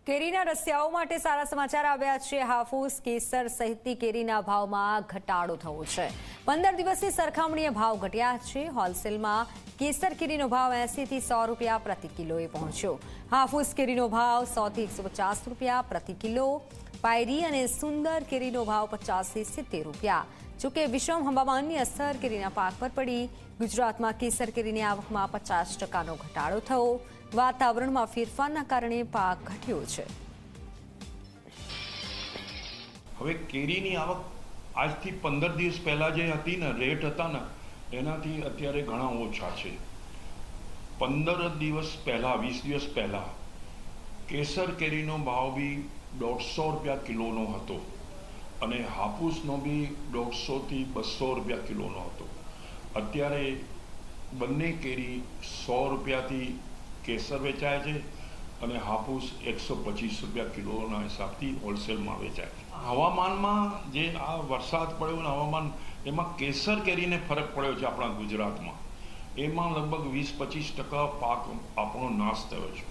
કેરીના રસિયાઓ માટે સારા સમાચાર આવ્યા છે। હાફૂસ, કેસર સહિતની કેરીના ભાવમાં ઘટાડો થયો છે। 15 દિવસની સરખામણીએ ભાવ ઘટ્યા છે। હોલસેલમાં કેસર કેરીનો ભાવ 80 થી 100 રૂપિયા પ્રતિ કિલોએ પહોંચ્યો। હાફૂસ કેરીનો ભાવ 100 થી 150 રૂપિયા પ્રતિ કિલો। પાયરી અને સુંદર કેરીનો ભાવ 50 થી 70 રૂપિયા। જોકે વિષમ હવામાનની અસર કેરીના પાક પર પડી। ગુજરાતમાં કેસર કેરીની આવકમાં 50% ઘટાડો થયો। વાતાવરણમાં ફેરફારના કારણે પાક ઘટ્યો છે। હવે કેરીની આવક આજથી 15 દિવસ પહેલા જે હતી ને રેટ હતા ને એનાથી અત્યારે ઘણા ઓછા છે। 15 દિવસ પહેલા 20 દિવસ પહેલા કેસર કેરીનો ભાવ બી 150 રૂપિયા કિલોનો હતો અને હાફૂસનો બી 150 થી 200 રૂપિયા કિલોનો હતો। અત્યારે બંને કેરી 100 રૂપિયાથી કેસર વેચાય છે અને હાફૂસ 125 રૂપિયા કિલોના હિસાબથી હોલસેલમાં વેચાય છે। હવામાનમાં જે આ વરસાદ પડ્યો ને હવામાન એમાં કેસર કેરીને ફરક પડ્યો છે આપણા ગુજરાતમાં। એમાં લગભગ 20-25% પાક આપણો નાશ થયો છે।